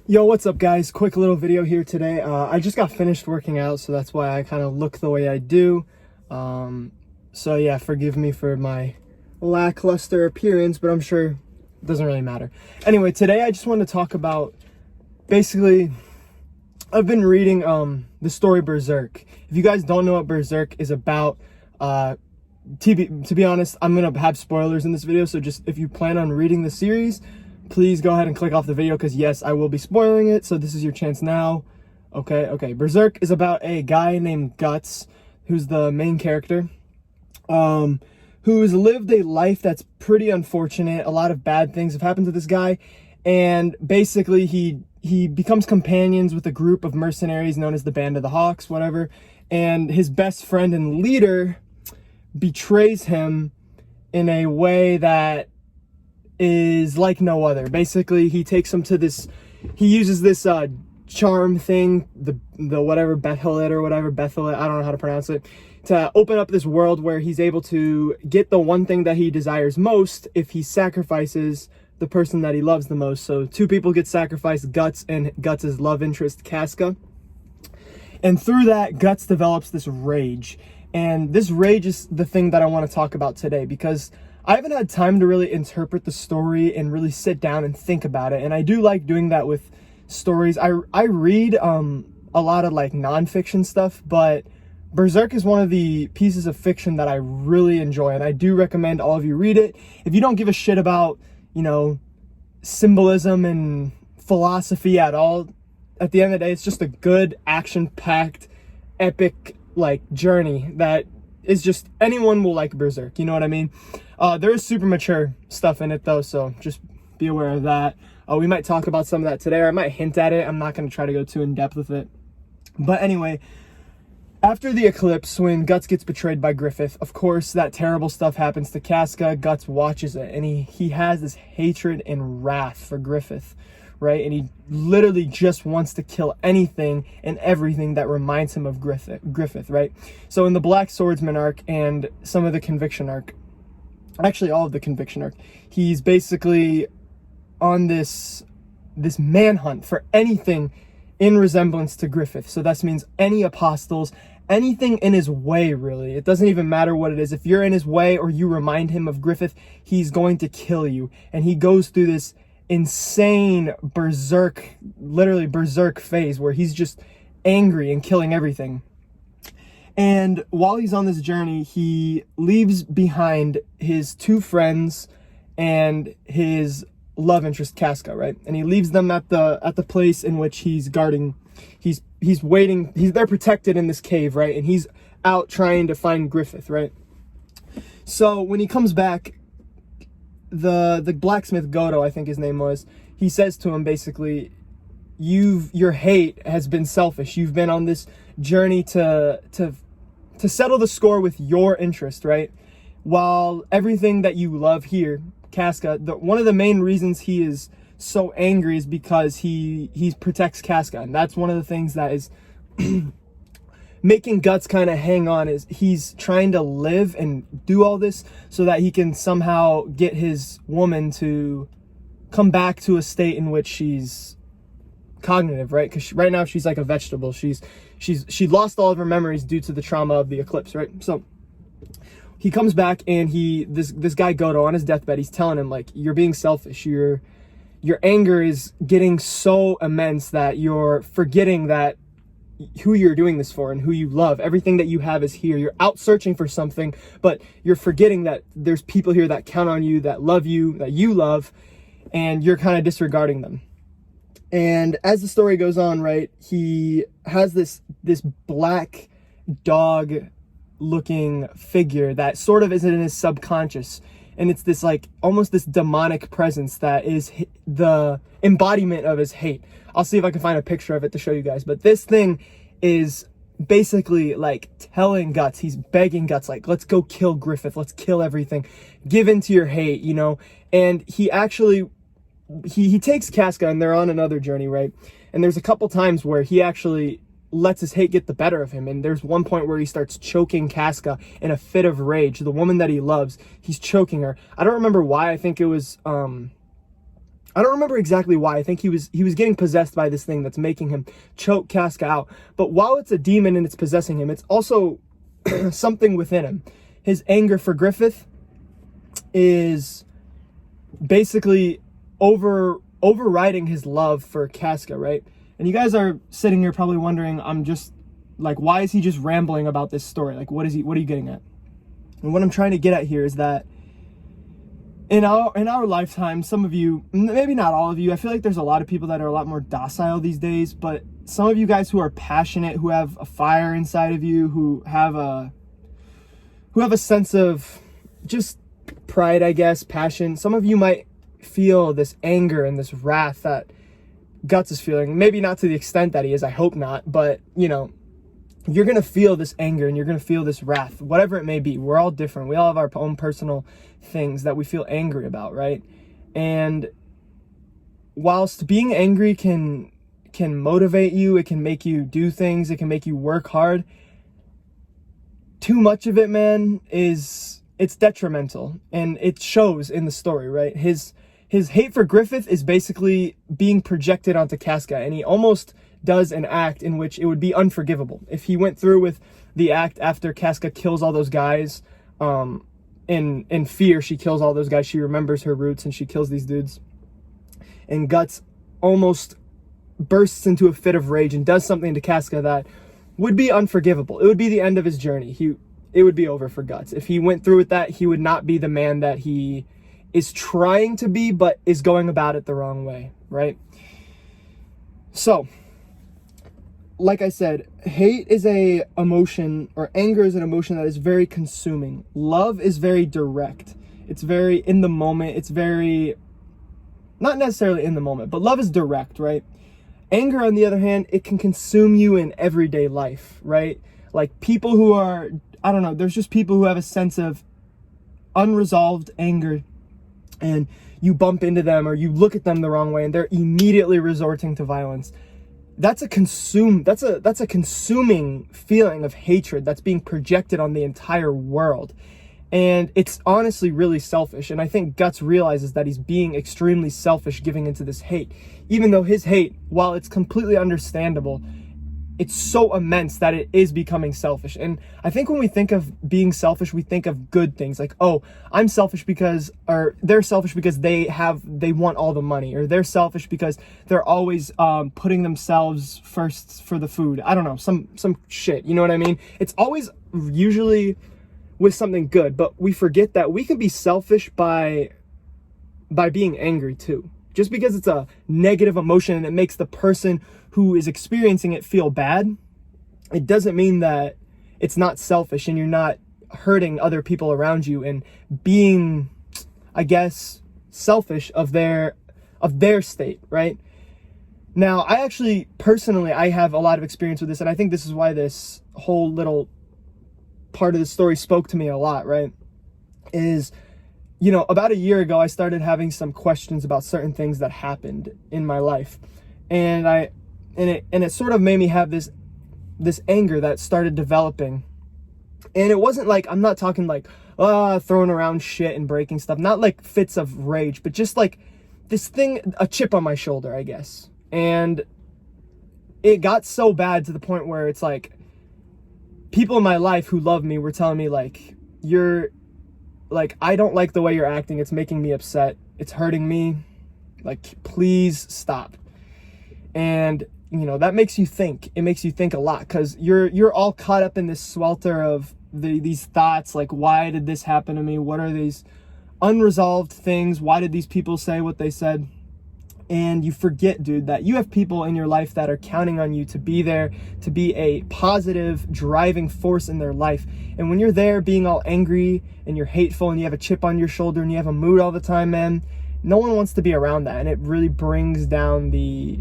Yo, what's up guys? Quick little video here today. I just got finished working out, so that's why I kind of look the way I do. So yeah, forgive me for my lackluster appearance, but I'm sure it doesn't really matter. Anyway, today I just wanted to talk about, basically, I've been reading the story Berserk. If you guys don't know what Berserk is about, to be honest, I'm gonna have spoilers in this video, so just if you plan on reading the series, please go ahead and click off the video, because yes, I will be spoiling it, so this is your chance now. Okay. Berserk is about a guy named Guts, who's the main character, who's lived a life that's pretty unfortunate. A lot of bad things have happened to this guy, and basically he becomes companions with a group of mercenaries known as the Band of the Hawks, whatever, and his best friend and leader betrays him in a way that is like no other. Basically, he takes him to this, he uses this charm thing, the whatever, Bethelit, I don't know how to pronounce it, to open up this world where he's able to get the one thing that he desires most if he sacrifices the person that he loves the most. So two people get sacrificed, Guts and Guts' love interest, Casca. And through that, Guts develops this rage. And this rage is the thing that I want to talk about today, because I haven't had time to really interpret the story and really sit down and think about it. And I do like doing that with stories. I read a lot of like nonfiction stuff, but Berserk is one of the pieces of fiction that I really enjoy, and I do recommend all of you read it. If you don't give a shit about, you know, symbolism and philosophy at all, at the end of the day, it's just a good action-packed, epic like journey that is just, anyone will like Berserk, you know what I mean? There is super mature stuff in it though, so just be aware of that. We might talk about some of that today, or I might hint at it. I'm not going to try to go too in depth with it. But anyway, after the eclipse, when Guts gets betrayed by Griffith, of course that terrible stuff happens to Casca. Guts watches it, and he has this hatred and wrath for Griffith, right? And he literally just wants to kill anything and everything that reminds him of Griffith, right? So in the Black Swordsman arc and some of the Conviction arc, actually all of the Conviction arc, he's basically on this manhunt for anything in resemblance to Griffith. So that means any apostles, anything in his way, really. It doesn't even matter what it is. If you're in his way or you remind him of Griffith, he's going to kill you. And he goes through this insane berserk, literally berserk phase where he's just angry and killing everything. And while he's on this journey, he leaves behind his two friends and his love interest, Casca, right? And he leaves them at the place in which he's guarding. He's waiting. They're protected in this cave, right? And he's out trying to find Griffith, right? So when he comes back, the blacksmith Godo, I think his name was, he says to him basically, your hate has been selfish. You've been on this journey to settle the score with your interest, right? While everything that you love here, Casca, one of the main reasons he is so angry is because he protects Casca, and that's one of the things that is making Guts kind of hang on, is he's trying to live and do all this so that he can somehow get his woman to come back to a state in which she's cognitive, right? Because right now she's like a vegetable. She lost all of her memories due to the trauma of the eclipse, right? So he comes back, and this guy Godo on his deathbed, he's telling him, like, you're being selfish. Your anger is getting so immense that you're forgetting that who you're doing this for and who you love. Everything that you have is here. You're out searching for something, but you're forgetting that there's people here that count on you, that love you, that you love, and you're kind of disregarding them. And as the story goes on, right, he has this black dog looking figure that sort of is in his subconscious, and it's this like almost this demonic presence that is the embodiment of his hate. I'll see if I can find a picture of it to show you guys, but this thing is basically like telling Guts, he's begging Guts, like, let's go kill Griffith, let's kill everything, give in to your hate, you know. And he actually he takes Casca, and they're on another journey, right? And there's a couple times where he actually lets his hate get the better of him. And there's one point where he starts choking Casca in a fit of rage. The woman that he loves, he's choking her. I don't remember why. I think it was I don't remember exactly why. I think he was getting possessed by this thing that's making him choke Casca out. But while it's a demon and it's possessing him, it's also something within him. His anger for Griffith is basically overriding his love for Casca, right? And you guys are sitting here probably wondering, I'm just like, why is he just rambling about this story? Like, what are you getting at? And what I'm trying to get at here is that in our lifetime, some of you, maybe not all of you, I feel like there's a lot of people that are a lot more docile these days, but some of you guys who are passionate, who have a fire inside of you, who have a sense of just pride, I guess, passion. Some of you might feel this anger and this wrath that Guts is feeling. Maybe not to the extent that he is, I hope not, but you know, you're going to feel this anger and you're going to feel this wrath, whatever it may be. We're all different. We all have our own personal things that we feel angry about, right? And whilst being angry can motivate you, it can make you do things, it can make you work hard, too much of it, man, it's detrimental, and it shows in the story, right? His hate for Griffith is basically being projected onto Casca, and he almost does an act in which it would be unforgivable. If he went through with the act after Casca kills all those guys, in fear, she kills all those guys, she remembers her roots, and she kills these dudes. And Guts almost bursts into a fit of rage and does something to Casca that would be unforgivable. It would be the end of his journey. It would be over for Guts. If he went through with that, he would not be the man that he is trying to be, but is going about it the wrong way, right? So, like I said, hate is a emotion, or anger is an emotion that is very consuming. Love is very direct. It's very in the moment. It's very, not necessarily in the moment, but love is direct, right? Anger, on the other hand, it can consume you in everyday life, right? Like people who are, I don't know, there's just people who have a sense of unresolved anger, and you bump into them or you look at them the wrong way and they're immediately resorting to violence. That's a consuming feeling of hatred that's being projected on the entire world. And it's honestly really selfish. And I think Guts realizes that he's being extremely selfish giving into this hate. Even though his hate, while it's completely understandable, it's so immense that it is becoming selfish. And I think when we think of being selfish, we think of good things like, oh, I'm selfish because, or they're selfish because they want all the money, or they're selfish because they're always putting themselves first for the food. I don't know, some shit, you know what I mean? It's always usually with something good, but we forget that we can be selfish by being angry too. Just because it's a negative emotion and it makes the person who is experiencing it feel bad, it doesn't mean that it's not selfish and you're not hurting other people around you and being, I guess, selfish of their state, right? Now, I actually, personally, I have a lot of experience with this, and I think this is why this whole little part of the story spoke to me a lot, right? Is, you know, about a year ago, I started having some questions about certain things that happened in my life. And it sort of made me have this anger that started developing. And it wasn't like, I'm not talking like, throwing around shit and breaking stuff, not like fits of rage, but just like this thing, a chip on my shoulder, I guess. And it got so bad to the point where it's like, people in my life who love me were telling me like, I don't like the way you're acting. It's making me upset. It's hurting me. Like, please stop. And, you know, that makes you think. It makes you think a lot, because you're all caught up in this swelter of these thoughts. Like, why did this happen to me? What are these unresolved things? Why did these people say what they said? And you forget, dude, that you have people in your life that are counting on you to be there, to be a positive driving force in their life. And when you're there being all angry and you're hateful and you have a chip on your shoulder and you have a mood all the time, man, no one wants to be around that. And it really brings down the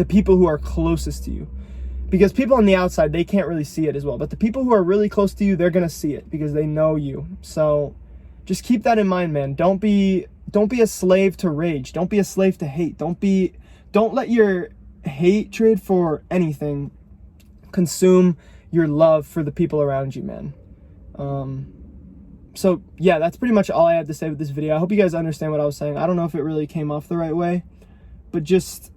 people who are closest to you. Because people on the outside, they can't really see it as well. But the people who are really close to you, they're going to see it because they know you. So just keep that in mind, man. Don't be a slave to rage. Don't be a slave to hate. Don't let your hatred for anything consume your love for the people around you, man. So yeah, that's pretty much all I had to say with this video. I hope you guys understand what I was saying. I don't know if it really came off the right way, but just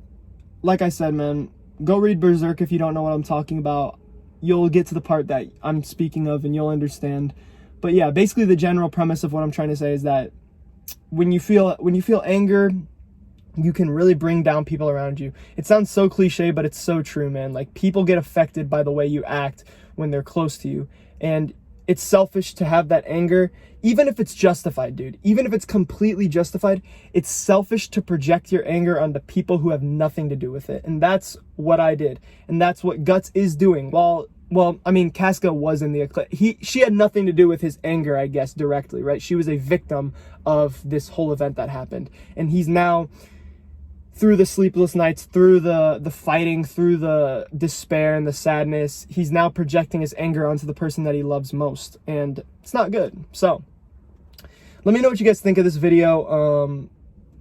like I said, man, go read Berserk if you don't know what I'm talking about. You'll get to the part that I'm speaking of and you'll understand. But yeah, basically the general premise of what I'm trying to say is that when you feel anger, you can really bring down people around you. It sounds so cliche, but it's so true, man. Like, people get affected by the way you act when they're close to you. And it's selfish to have that anger, even if it's justified, dude. Even if it's completely justified, it's selfish to project your anger onto people who have nothing to do with it. And that's what I did. And that's what Guts is doing. Well, I mean, Casca was in the eclipse. She had nothing to do with his anger, I guess, directly, right? She was a victim of this whole event that happened. And he's now, through the sleepless nights, through the fighting, through the despair and the sadness, he's now projecting his anger onto the person that he loves most. And it's not good. So, let me know what you guys think of this video.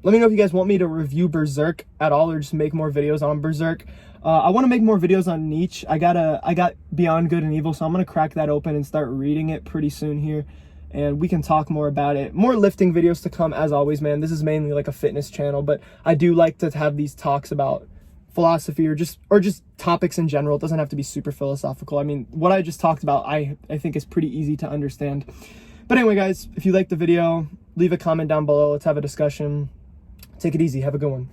Let me know if you guys want me to review Berserk at all, or just make more videos on Berserk. I want to make more videos on Nietzsche. I got Beyond Good and Evil, so I'm going to crack that open and start reading it pretty soon here. And we can talk more about it. More lifting videos to come, as always, man. This is mainly like a fitness channel, but I do like to have these talks about philosophy or just topics in general. It doesn't have to be super philosophical. I mean, what I just talked about, I think is pretty easy to understand. But anyway, guys, if you liked the video, leave a comment down below. Let's have a discussion. Take it easy. Have a good one.